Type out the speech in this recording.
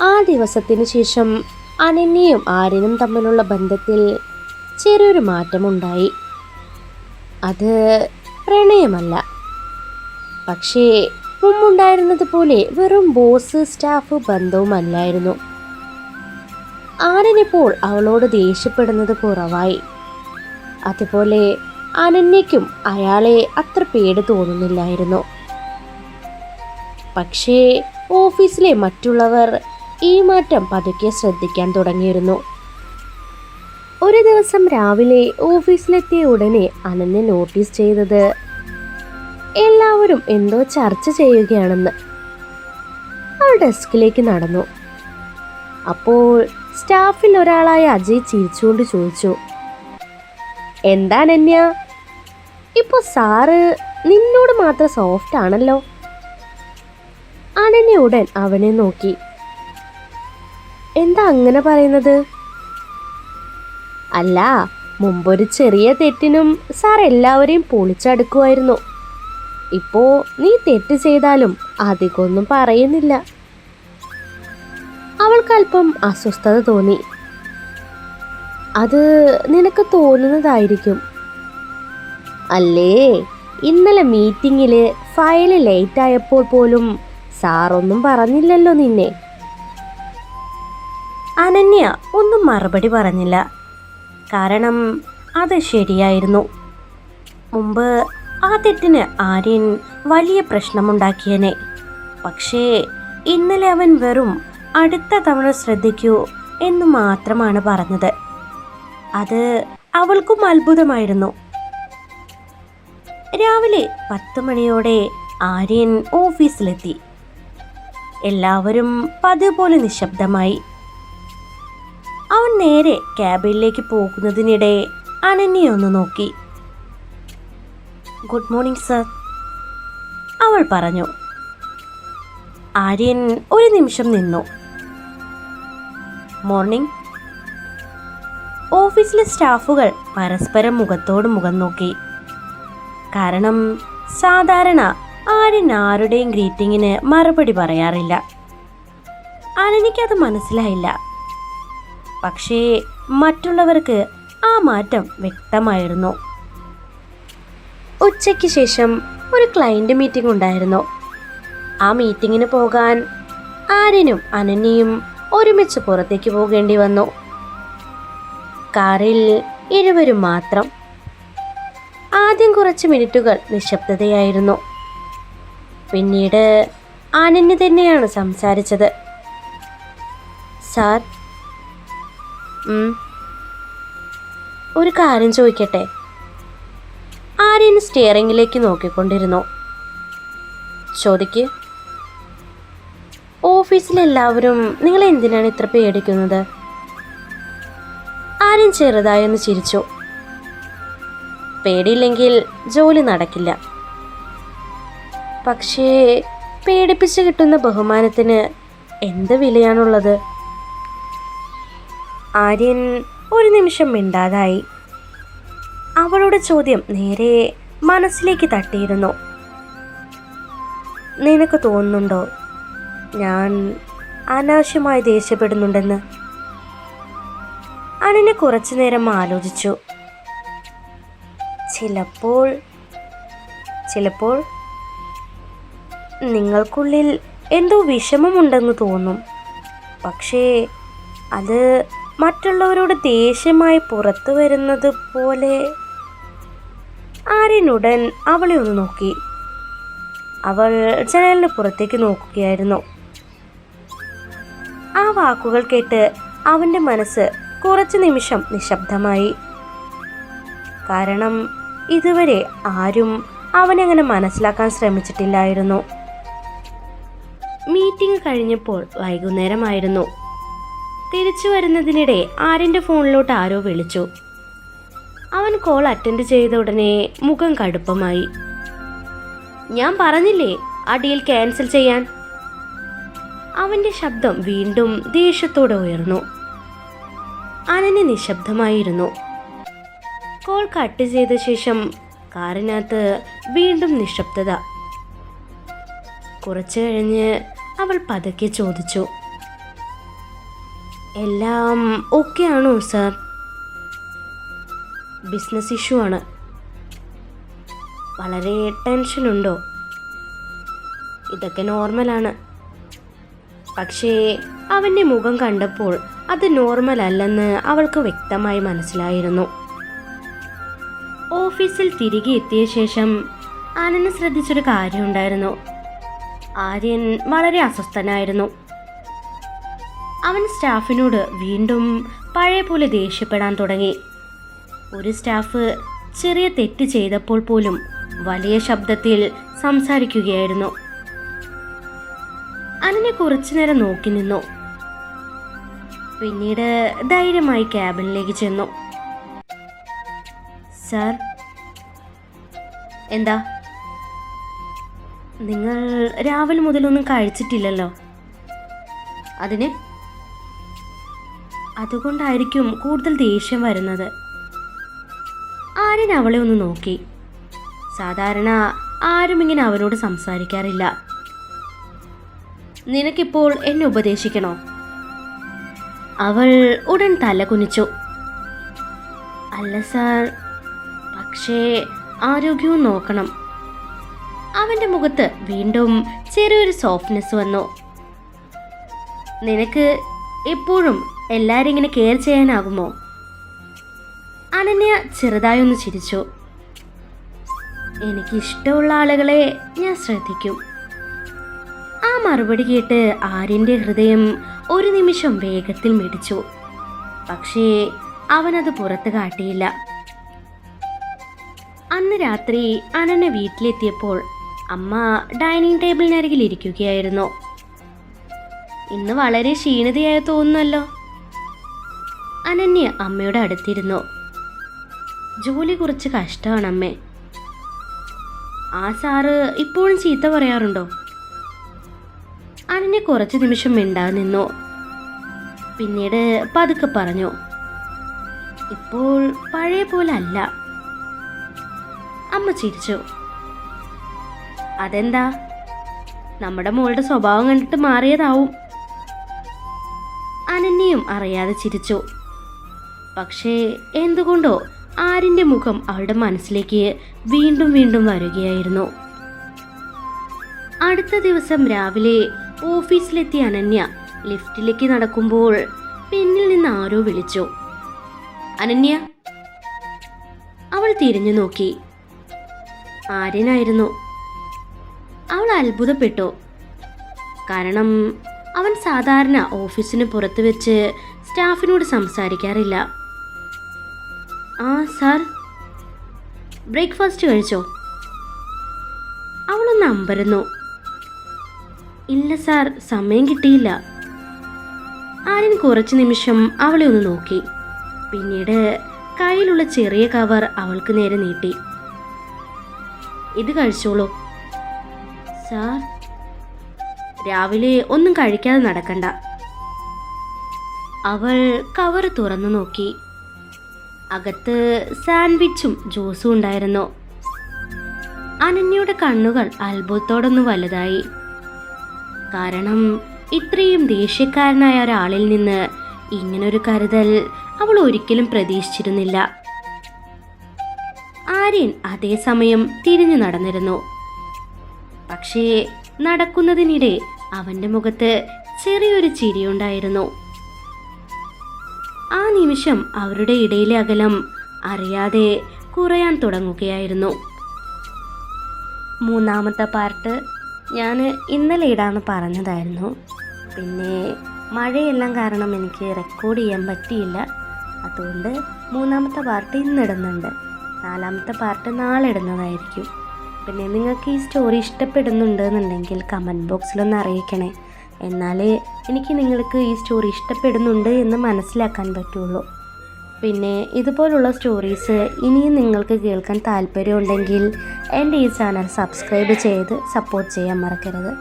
ആ ദിവസത്തിനു ശേഷം അനന്യയും ആര്യനും തമ്മിലുള്ള ബന്ധത്തിൽ ചെറിയൊരു മാറ്റമുണ്ടായി. അത് പ്രണയമല്ല, പക്ഷേ മുമ്പുണ്ടായിരുന്നത് പോലെ വെറും ബോസ് സ്റ്റാഫ് ബന്ധവുമല്ലായിരുന്നു. ആര്യനിപ്പോൾ അവളോട് ദേഷ്യപ്പെടുന്നത് കുറവായി. അതുപോലെ അനന്യയ്ക്കും അയാളെ അത്ര പേടി തോന്നുന്നില്ലായിരുന്നു. പക്ഷേ ഓഫീസിലെ മറ്റുള്ളവർ ഈ മാറ്റം പതുക്കെ ശ്രദ്ധിക്കാൻ തുടങ്ങിയിരുന്നു. ഒരു ദിവസം രാവിലെ ഓഫീസിലെത്തിയ ഉടനെ അനന്യ നോട്ടീസ് ചെയ്തത് എല്ലാവരും എന്തോ ചർച്ച ചെയ്യുകയാണെന്ന്. അവൾ ഡെസ്കിലേക്ക് നടന്നു. അപ്പോൾ സ്റ്റാഫിൽ ഒരാളായ അജയ് ചിരിച്ചുകൊണ്ട് ചോദിച്ചു, എന്താ അനന്യ, ഇപ്പോൾ സാറ് നിന്നോട് മാത്രം സോഫ്റ്റ് ആണല്ലോ. അനന്യ ഉടൻ അവനെ നോക്കി. എന്താ അങ്ങനെ പറയുന്നത്? അല്ല, മുമ്പൊരു ചെറിയ തെറ്റിനും സാർ എല്ലാവരെയും പൊളിച്ചടുക്കുമായിരുന്നു. ഇപ്പോ നീ തെറ്റ് ചെയ്താലും അധികമൊന്നും പറയുന്നില്ല. അവൾക്കല്പം അസ്വസ്ഥത തോന്നി. അത് നിനക്ക് തോന്നുന്നതായിരിക്കും. അല്ലേ, ഇന്നലെ മീറ്റിങ്ങില് ഫയല് ലേറ്റ് ആയപ്പോൾ പോലും സാറൊന്നും പറഞ്ഞില്ലല്ലോ നിന്നെ. അനന്യ ഒന്നും മറുപടി പറഞ്ഞില്ല. കാരണം അത് ശരിയായിരുന്നു. മുമ്പ് ആ തെറ്റിന് ആര്യൻ വലിയ പ്രശ്നമുണ്ടാക്കിയനെ. പക്ഷേ ഇന്നലെ അവൻ വെറും അടുത്ത തവണ ശ്രദ്ധിക്കൂ എന്ന് മാത്രമാണ് പറഞ്ഞത്. അത് അവൾക്കും അത്ഭുതമായിരുന്നു. രാവിലെ 10 മണിയോടെ ആര്യൻ ഓഫീസിലെത്തി. എല്ലാവരും പതിവ് പോലെ നിശബ്ദമായി. അവൻ നേരെ ക്യാബിനിലേക്ക് പോകുന്നതിനിടെ അനന്യയെ ഒന്ന് നോക്കി. ഗുഡ് മോർണിംഗ് സർ, അവൾ പറഞ്ഞു. ആര്യൻ ഒരു നിമിഷം നിന്നു. മോർണിംഗ്. ഓഫീസിലെ സ്റ്റാഫുകൾ പരസ്പരം മുഖത്തോട് മുഖം നോക്കി. കാരണം സാധാരണ ആര്യൻ ആരുടെയും ഗ്രീറ്റിങ്ങിന് മറുപടി പറയാറില്ല. അനന്യയ്ക്കത് മനസ്സിലായില്ല. പക്ഷേ മറ്റുള്ളവർക്ക് ആ മാറ്റം വ്യക്തമായിരുന്നു. ഉച്ചയ്ക്ക് ശേഷം ഒരു ക്ലയന്റ് മീറ്റിംഗ് ഉണ്ടായിരുന്നു. ആ മീറ്റിങ്ങിന് പോകാൻ ആര്യനും അനന്യയും ഒരുമിച്ച് പുറത്തേക്ക് പോകേണ്ടി വന്നു. കാറിൽ ഇരുവരും മാത്രം. ആദ്യം കുറച്ച് മിനിറ്റുകൾ നിശബ്ദതയായിരുന്നു. പിന്നീട് അനന്യ തന്നെയാണ് സംസാരിച്ചത്. സാർ, ഒരു കാര്യം ചോദിക്കട്ടെ? ആര്യൻ സ്റ്റിയറിംഗിലേക്ക് നോക്കിക്കൊണ്ടിരുന്നു. ചോദിക്ക്. ഓഫീസിലെല്ലാവരും നിങ്ങളെ എന്തിനാണ് ഇത്ര പേടിക്കുന്നത്? ആര്യൻ ചെറുതായൊന്ന് ചിരിച്ചു. പേടിയില്ലെങ്കിൽ ജോലി നടക്കില്ല. പക്ഷേ പേടിപ്പിച്ച് കിട്ടുന്ന ബഹുമാനത്തിന് എന്ത് വിലയാണുള്ളത്? ആര്യൻ ഒരു നിമിഷം മിണ്ടാതായി. അവളുടെ ചോദ്യം നേരെ മനസ്സിലേക്ക് തട്ടിയിരുന്നു. നിനക്ക് തോന്നുന്നുണ്ടോ ഞാൻ അനാവശ്യമായി ദേഷ്യപ്പെടുന്നുണ്ടെന്ന്? അനന്യ കുറച്ചു നേരം ആലോചിച്ചു. ചിലപ്പോൾ നിങ്ങൾക്കുള്ളിൽ എന്തോ വിഷമമുണ്ടെന്ന് തോന്നും. പക്ഷേ അത് മറ്റുള്ളവരോട് ദേഷ്യമായി പുറത്തു വരുന്നത് പോലെ. ആര്യനുടൻ അവളെ ഒന്ന് നോക്കി. അവൾ ജനലിന് പുറത്തേക്ക് നോക്കുകയായിരുന്നു. ആ വാക്കുകൾ കേട്ട് അവൻ്റെ മനസ്സ് കുറച്ചു നിമിഷം നിശബ്ദമായി. കാരണം ഇതുവരെ ആരും അവനങ്ങനെ മനസ്സിലാക്കാൻ ശ്രമിച്ചിട്ടില്ലായിരുന്നു. മീറ്റിംഗ് കഴിഞ്ഞപ്പോൾ വൈകുന്നേരമായിരുന്നു. തിരിച്ചു വരുന്നതിനിടെ ആര്യൻ്റെ ഫോണിലോട്ട് ആരോ വിളിച്ചു. അവൻ കോൾ അറ്റൻഡ് ചെയ്ത ഉടനെ മുഖം കടുപ്പമായി. ഞാൻ പറഞ്ഞില്ലേ ആ ഡീൽ ക്യാൻസൽ ചെയ്യാൻ. അവൻ്റെ ശബ്ദം വീണ്ടും ദേഷ്യത്തോടെ ഉയർന്നു. അനന്യ നിശബ്ദമായിരുന്നു. കോൾ കട്ട് ചെയ്ത ശേഷം കാറിനകത്ത് വീണ്ടും നിശബ്ദത. കുറച്ചു കഴിഞ്ഞ് അവൾ പതുക്കെ ചോദിച്ചു, എല്ലാം ഓക്കെ ആണോ സാർ? ബിസിനസ് ഇഷ്യൂ ആണ്. വളരെ ടെൻഷനുണ്ടോ? ഇതൊക്കെ നോർമലാണ്. പക്ഷേ അവൻ്റെ മുഖം കണ്ടപ്പോൾ അത് നോർമൽ അല്ലെന്ന് അവൾക്ക് വ്യക്തമായി മനസ്സിലായിരുന്നു. ഓഫീസിൽ തിരികെ എത്തിയ ശേഷം അനന്യ ശ്രദ്ധിച്ചൊരു കാര്യമുണ്ടായിരുന്നു. ആര്യൻ വളരെ അസ്വസ്ഥനായിരുന്നു. അവൻ സ്റ്റാഫിനോട് വീണ്ടും പഴയ പോലെ ദേഷ്യപ്പെടാൻ തുടങ്ങി. ഒരു സ്റ്റാഫ് ചെറിയ തെറ്റ് ചെയ്തപ്പോൾ പോലും വലിയ ശബ്ദത്തിൽ സംസാരിക്കുകയായിരുന്നു. അനന്യ കുറച്ചു നേരം നോക്കി നിന്നു. പിന്നീട് ധൈര്യമായി ക്യാബിനിലേക്ക് ചെന്നു. സാർ, എന്താ? നിങ്ങൾ രാവിലെ മുതലൊന്നും കഴിച്ചിട്ടില്ലല്ലോ. അതിന്? അതുകൊണ്ടായിരിക്കും കൂടുതൽ ദേഷ്യം വരുന്നത്. ആര്യൻ അവളെ ഒന്ന് നോക്കി. സാധാരണ ആരും ഇങ്ങനെ അവനോട് സംസാരിക്കാറില്ല. നിനക്കിപ്പോൾ എന്നെ ഉപദേശിക്കണോ? അവൾ ഉടൻ തല കുനിച്ചു. അല്ല സാർ, പക്ഷേ ആരോഗ്യവും നോക്കണം. അവൻ്റെ മുഖത്ത് വീണ്ടും ചെറിയൊരു സോഫ്റ്റ്നെസ് വന്നു. നിനക്ക് എപ്പോഴും എല്ലാവരും ഇങ്ങനെ കെയർ ചെയ്യാനാകുമോ? അനന്യ ചെറുതായൊന്ന് ചിരിച്ചു. എനിക്കിഷ്ടമുള്ള ആളുകളെ ഞാൻ ശ്രദ്ധിക്കും. ആ മറുപടി കേട്ട് ആര്യൻ്റെ ഹൃദയം ഒരു നിമിഷം വേഗത്തിൽ മിടിച്ചു. പക്ഷേ അവനത് പുറത്ത് കാട്ടിയില്ല. അന്ന് രാത്രി അനന്യ വീട്ടിലെത്തിയപ്പോൾ അമ്മ ഡൈനിങ് ടേബിളിനരികിൽ ഇരിക്കുകയായിരുന്നു. ഇന്ന് വളരെ ക്ഷീണിതയായി തോന്നുന്നല്ലോ. അനന്യ അമ്മയുടെ അടുത്തിരുന്നു. ജോലി കുറച്ച് കഷ്ടമാണ് അമ്മേ. ആ സാറ് ഇപ്പോഴും ചീത്ത പറയാറുണ്ടോ? അനന്യ കുറച്ച് നിമിഷം മിണ്ടാതെ നിന്നു. പിന്നീട് പതുക്കെ പറഞ്ഞു, ഇപ്പോൾ പഴയ പോലെ അല്ല. അമ്മ ചിരിച്ചു. അതെന്താ? നമ്മുടെ മോളുടെ സ്വഭാവം കണ്ടിട്ട് മാറിയതാവും. അനന്യയും അറിയാതെ ചിരിച്ചു. പക്ഷേ എന്തുകൊണ്ടോ ആര്യൻ്റെ മുഖം അവളുടെ മനസ്സിലേക്ക് വീണ്ടും വീണ്ടും വരികയായിരുന്നു. അടുത്ത ദിവസം രാവിലെ ഓഫീസിലെത്തിയ അനന്യ ലിഫ്റ്റിലേക്ക് നടക്കുമ്പോൾ പിന്നിൽ നിന്ന് ആരോ വിളിച്ചു. അനന്യ. അവൾ തിരിഞ്ഞു നോക്കി. ആര്യനായിരുന്നു. അവൾ അത്ഭുതപ്പെട്ടു. കാരണം അവൻ സാധാരണ ഓഫീസിന് പുറത്ത് വെച്ച് സ്റ്റാഫിനോട് സംസാരിക്കാറില്ല. ആ സാർ, ബ്രേക്ക്ഫാസ്റ്റ് കഴിച്ചോ? അവളൊന്ന് അമ്പരന്നു. ഇല്ല സാർ, സമയം കിട്ടിയില്ല. ആര്യൻ കുറച്ച് നിമിഷം അവളെ ഒന്ന് നോക്കി. പിന്നീട് കയ്യിലുള്ള ചെറിയ കവർ അവൾക്ക് നേരെ നീട്ടി. ഇത് കഴിച്ചോളൂ. സാർ, രാവിലെ ഒന്നും കഴിക്കാതെ നടക്കണ്ട. അവൾ കവർ തുറന്നു നോക്കി. അകത്ത് സാൻഡ്വിച്ചും ജ്യൂസും ഉണ്ടായിരുന്നു. അനന്യയുടെ കണ്ണുകൾ അത്ഭുതത്തോടൊന്ന് വലുതായി. കാരണം ഇത്രയും ദേഷ്യക്കാരനായ ഒരാളിൽ നിന്ന് ഇങ്ങനൊരു കരുതൽ അവൾ ഒരിക്കലും പ്രതീക്ഷിച്ചിരുന്നില്ല. ആര്യൻ അതേസമയം തിരിഞ്ഞു നടന്നിരുന്നു. പക്ഷേ നടക്കുന്നതിനിടെ അവൻ്റെ മുഖത്ത് ചെറിയൊരു ചിരിയുണ്ടായിരുന്നു. ആ നിമിഷം അവരുടെ ഇടയിലെ അകലം അറിയാതെ കുറയാൻ തുടങ്ങുകയായിരുന്നു. മൂന്നാമത്തെ പാർട്ട് ഞാൻ ഇന്നലെ ഇടാന്ന് പറഞ്ഞതായിരുന്നു. പിന്നെ മഴയെല്ലാം കാരണം എനിക്ക് റെക്കോർഡ് ചെയ്യാൻ പറ്റിയില്ല. അതുകൊണ്ട് മൂന്നാമത്തെ പാർട്ട് ഇന്നിടുന്നുണ്ട്. നാലാമത്തെ പാർട്ട് നാളെ ഇടുന്നതായിരിക്കും. പിന്നെ നിങ്ങൾക്ക് ഈ സ്റ്റോറി ഇഷ്ടപ്പെടുന്നുണ്ട് എന്നുണ്ടെങ്കിൽ കമൻറ്റ് ബോക്സിലൊന്ന് അറിയിക്കണേ. എന്നാലേ എനിക്ക് നിങ്ങൾക്ക് ഈ സ്റ്റോറി ഇഷ്ടപ്പെടുന്നുണ്ട് എന്ന് മനസ്സിലാക്കാൻ പറ്റുള്ളൂ. പിന്നെ ഇതുപോലുള്ള സ്റ്റോറീസ് ഇനിയും നിങ്ങൾക്ക് കേൾക്കാൻ താല്പര്യമുണ്ടെങ്കിൽ എൻ്റെ ഈ ചാനൽ സബ്സ്ക്രൈബ് ചെയ്ത് സപ്പോർട്ട് ചെയ്യാൻ മറക്കരുത്.